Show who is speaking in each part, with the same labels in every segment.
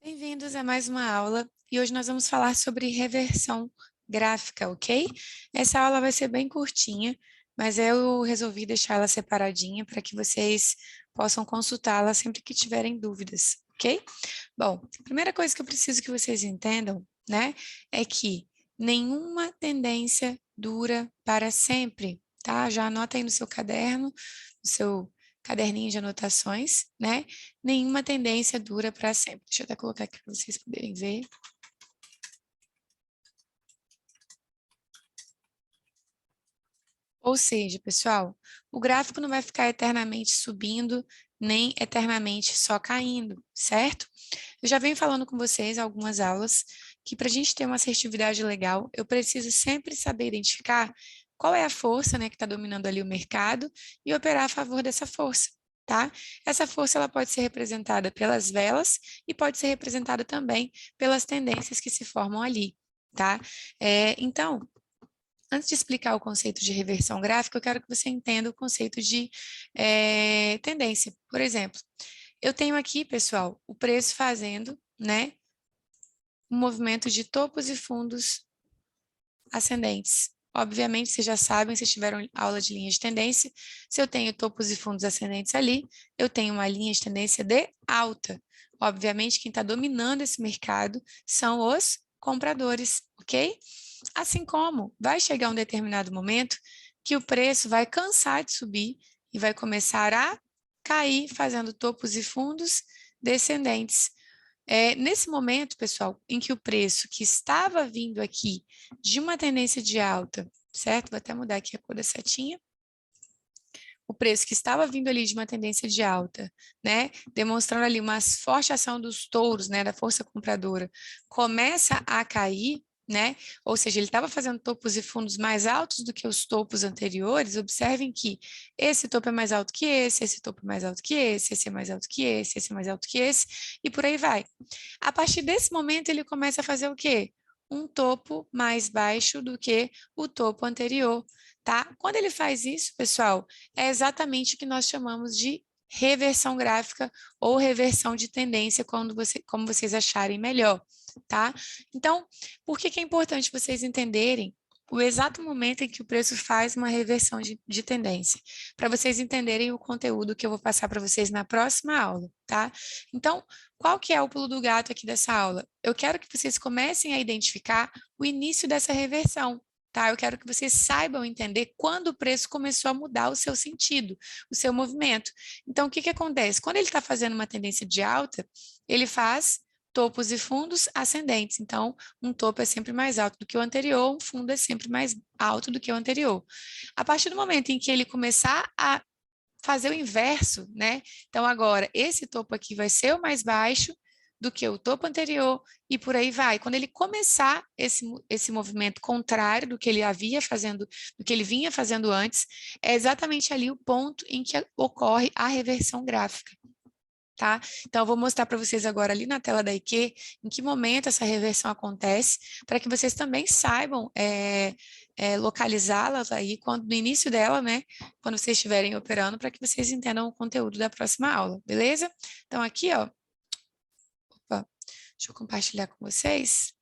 Speaker 1: Bem-vindos a mais uma aula e hoje nós vamos falar sobre reversão gráfica, ok? Essa aula vai ser bem curtinha, mas eu resolvi deixar ela separadinha para que vocês possam consultá-la sempre que tiverem dúvidas, ok? Bom, a primeira coisa que eu preciso que vocês entendam, né, é que nenhuma tendência dura para sempre, tá? Já anota aí no seu caderno, no seu caderninho de anotações, né? Nenhuma tendência dura para sempre. Deixa eu até colocar aqui para vocês poderem ver. Ou seja, pessoal, o gráfico não vai ficar eternamente subindo, nem eternamente só caindo, certo? Eu já venho falando com vocês há algumas aulas que para a gente ter uma assertividade legal, eu preciso sempre saber identificar qual é a força, né, que está dominando ali o mercado e operar a favor dessa força, tá? Essa força ela pode ser representada pelas velas e pode ser representada também pelas tendências que se formam ali, tá? Então, antes de explicar o conceito de reversão gráfica, eu quero que você entenda o conceito de tendência. Por exemplo, eu tenho aqui, pessoal, o preço fazendo, né, um movimento de topos e fundos ascendentes. Obviamente, vocês já sabem, se tiveram aula de linha de tendência, se eu tenho topos e fundos ascendentes ali, eu tenho uma linha de tendência de alta. Obviamente, quem está dominando esse mercado são os compradores, ok? Assim como vai chegar um determinado momento que o preço vai cansar de subir e vai começar a cair, fazendo topos e fundos descendentes. Nesse momento, pessoal, em que o preço que estava vindo aqui de uma tendência de alta, certo? Vou até mudar aqui a cor da setinha. O preço que estava vindo ali de uma tendência de alta, né, demonstrando ali uma forte ação dos touros, né, da força compradora, começa a cair, né, ou seja, ele estava fazendo topos e fundos mais altos do que os topos anteriores. Observem que esse topo é mais alto que esse topo é mais alto que esse é mais alto que esse é mais alto que esse, e por aí vai. A partir desse momento, ele começa a fazer o quê? Um topo mais baixo do que o topo anterior, tá? Quando ele faz isso, pessoal, é exatamente o que nós chamamos de reversão gráfica ou reversão de tendência, como vocês acharem melhor, tá? Então, por que que é importante vocês entenderem o exato momento em que o preço faz uma reversão de tendência? Para vocês entenderem o conteúdo que eu vou passar para vocês na próxima aula, tá? Então, qual que é o pulo do gato aqui dessa aula? Eu quero que vocês comecem a identificar o início dessa reversão, tá? Eu quero que vocês saibam entender quando o preço começou a mudar o seu sentido, o seu movimento. Então, o que que acontece? Quando ele está fazendo uma tendência de alta, ele faz topos e fundos ascendentes. Então, um topo é sempre mais alto do que o anterior, um fundo é sempre mais alto do que o anterior. A partir do momento em que ele começar a fazer o inverso, né? Então, agora, esse topo aqui vai ser o mais baixo do que o topo anterior e por aí vai. Quando ele começar esse movimento contrário do que ele havia fazendo, do que ele vinha fazendo antes, é exatamente ali o ponto em que ocorre a reversão gráfica. Tá? Então, eu vou mostrar para vocês agora ali na tela da IQ em que momento essa reversão acontece, para que vocês também saibam localizá-la aí quando, no início dela, né? Quando vocês estiverem operando, para que vocês entendam o conteúdo da próxima aula, beleza? Então, aqui, ó, opa, deixa eu compartilhar com vocês.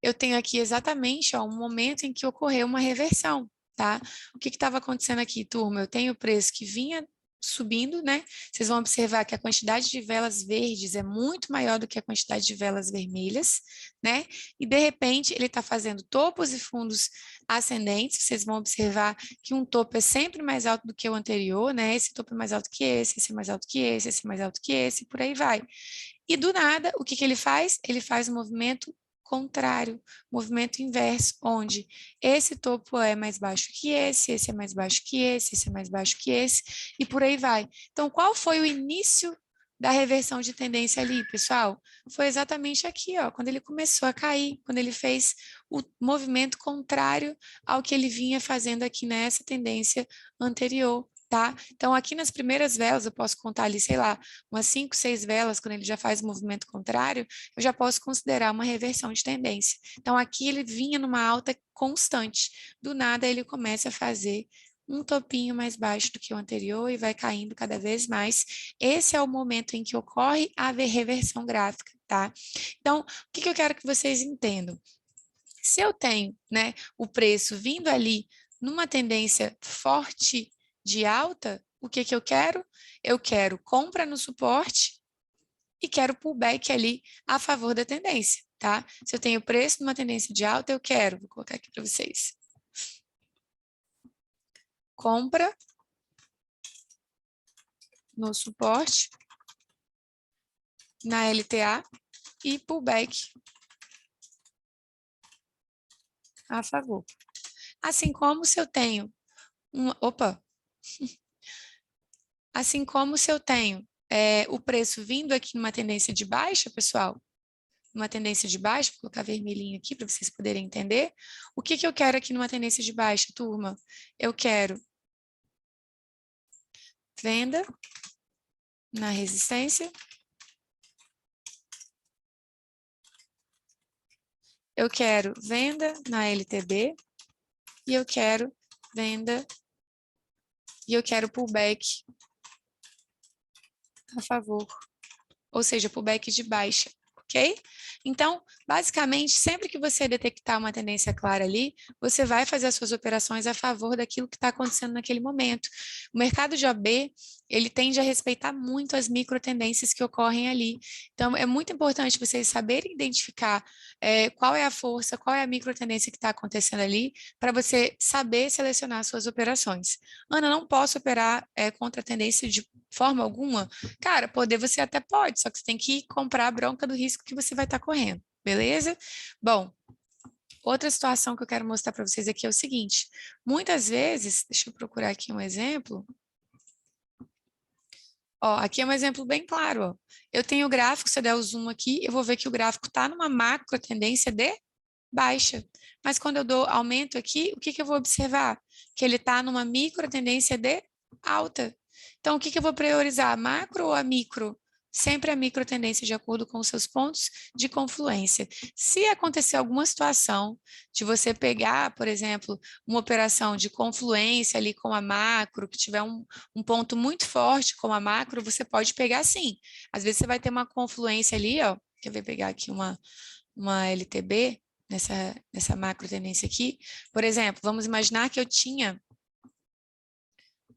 Speaker 1: Eu tenho aqui exatamente ó, um momento em que ocorreu uma reversão, tá? O que estava acontecendo aqui, turma? Eu tenho o preço que vinha subindo, né? Vocês vão observar que a quantidade de velas verdes é muito maior do que a quantidade de velas vermelhas, né? E de repente ele está fazendo topos e fundos ascendentes. Vocês vão observar que um topo é sempre mais alto do que o anterior, né? Esse topo é mais alto que esse é mais alto que esse é mais alto que esse, por aí vai. E do nada, o que que ele faz? Ele faz um movimento contrário, movimento inverso, onde esse topo é mais baixo que esse é mais baixo que esse é mais baixo que esse, e por aí vai. Então, qual foi o início da reversão de tendência ali, pessoal? Foi exatamente aqui, ó, quando ele começou a cair, quando ele fez o movimento contrário ao que ele vinha fazendo aqui nessa tendência anterior. Tá? Então, aqui nas primeiras velas, eu posso contar ali, sei lá, umas 5, 6 velas, quando ele já faz o movimento contrário, eu já posso considerar uma reversão de tendência. Então, aqui ele vinha numa alta constante. Do nada, ele começa a fazer um topinho mais baixo do que o anterior e vai caindo cada vez mais. Esse é o momento em que ocorre a reversão gráfica, tá? Então, o que eu quero que vocês entendam? Se eu tenho, né, o preço vindo ali numa tendência forte de alta, o que eu quero? Eu quero compra no suporte e quero pullback ali a favor da tendência, tá? Se eu tenho preço numa tendência de alta, eu quero, vou colocar aqui para vocês. Compra no suporte, na LTA e pullback a favor. Assim como se eu tenho assim como se eu tenho o preço vindo aqui numa tendência de baixa, pessoal, numa tendência de baixa, vou colocar vermelhinho aqui para vocês poderem entender. O que eu quero aqui numa tendência de baixa, turma? Eu quero venda na resistência. Eu quero venda na LTB. E eu quero venda. E eu quero pullback a favor. Ou seja, pullback de baixa. Ok? Então, basicamente, sempre que você detectar uma tendência clara ali, você vai fazer as suas operações a favor daquilo que está acontecendo naquele momento. O mercado de OB, ele tende a respeitar muito as micro tendências que ocorrem ali. Então, é muito importante vocês saberem identificar qual é a força, qual é a micro tendência que está acontecendo ali, para você saber selecionar as suas operações. Ana, não posso operar contra a tendência de forma alguma? Cara, poder você até pode, só que você tem que comprar a bronca do risco que você vai estar correndo, beleza? Bom, outra situação que eu quero mostrar para vocês aqui é o seguinte, muitas vezes, deixa eu procurar aqui um exemplo. Ó, aqui é um exemplo bem claro, ó. Eu tenho o gráfico, se eu der o zoom aqui, eu vou ver que o gráfico está numa macro tendência de baixa. Mas quando eu dou aumento aqui, o que eu vou observar? Que ele está numa micro tendência de alta. Então, o que eu vou priorizar, a macro ou a micro? Sempre a micro tendência de acordo com os seus pontos de confluência. Se acontecer alguma situação de você pegar, por exemplo, uma operação de confluência ali com a macro, que tiver um ponto muito forte com a macro, você pode pegar sim. Às vezes você vai ter uma confluência ali, ó, quer ver pegar aqui uma LTB, nessa macro tendência aqui. Por exemplo, vamos imaginar que eu tinha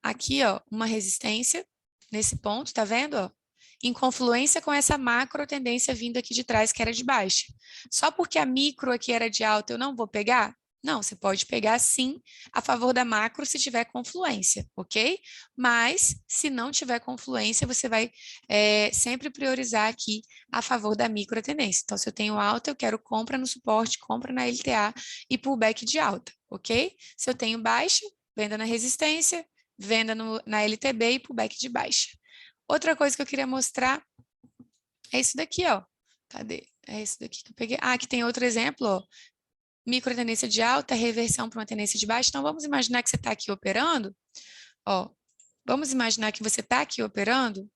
Speaker 1: aqui, ó, uma resistência nesse ponto, tá vendo, ó? Em confluência com essa macro tendência vindo aqui de trás, que era de baixa. Só porque a micro aqui era de alta, eu não vou pegar? Não, você pode pegar sim a favor da macro se tiver confluência, ok? Mas se não tiver confluência, você vai sempre priorizar aqui a favor da micro tendência. Então, se eu tenho alta, eu quero compra no suporte, compra na LTA e pullback de alta, ok? Se eu tenho baixa, venda na resistência, venda na LTB e pullback de baixa. Outra coisa que eu queria mostrar é isso daqui, ó. Cadê? É isso daqui que eu peguei. Ah, aqui tem outro exemplo, ó. Micro tendência de alta, reversão para uma tendência de baixa. Então, vamos imaginar que você está aqui operando, ó. Vamos imaginar que você está aqui operando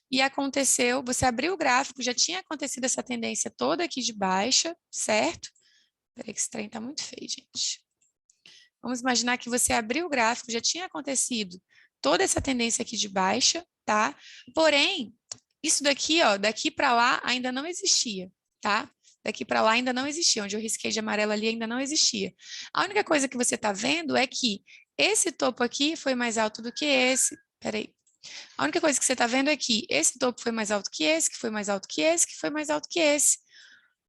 Speaker 1: e aconteceu, você abriu o gráfico, já tinha acontecido essa tendência toda aqui de baixa, certo? Peraí que esse trem tá muito feio, gente. Vamos imaginar que você abriu o gráfico, já tinha acontecido toda essa tendência aqui de baixa, tá? Porém, isso daqui, ó, daqui para lá ainda não existia, tá? Daqui para lá ainda não existia, onde eu risquei de amarelo ali ainda não existia. A única coisa que você está vendo é que esse topo aqui foi mais alto do que esse. Peraí. A única coisa que você está vendo é que esse topo foi mais alto que esse, que foi mais alto que esse, que foi mais alto que esse.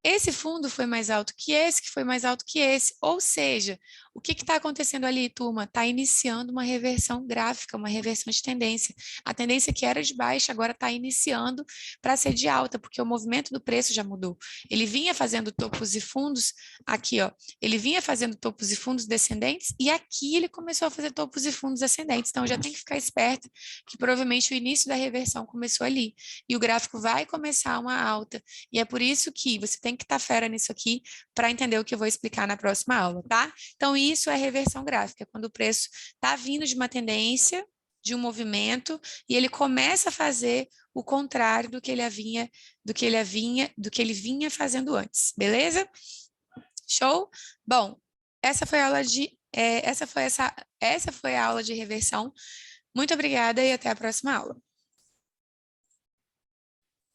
Speaker 1: Esse fundo foi mais alto que esse, que foi mais alto que esse. Ou seja, o que está acontecendo ali, turma? Está iniciando uma reversão gráfica, uma reversão de tendência. A tendência que era de baixa agora está iniciando para ser de alta, porque o movimento do preço já mudou. Ele vinha fazendo topos e fundos, aqui, ó, ele vinha fazendo topos e fundos descendentes, e aqui ele começou a fazer topos e fundos ascendentes. Então, já tem que ficar esperto, que provavelmente o início da reversão começou ali. E o gráfico vai começar uma alta. E é por isso que você tem que estar fera nisso aqui para entender o que eu vou explicar na próxima aula, tá? Então, isso é reversão gráfica, quando o preço está vindo de uma tendência, de um movimento, e ele começa a fazer o contrário do que ele vinha fazendo antes, beleza? Show? Bom, essa foi a aula de essa foi a aula de reversão. Muito obrigada e até a próxima aula.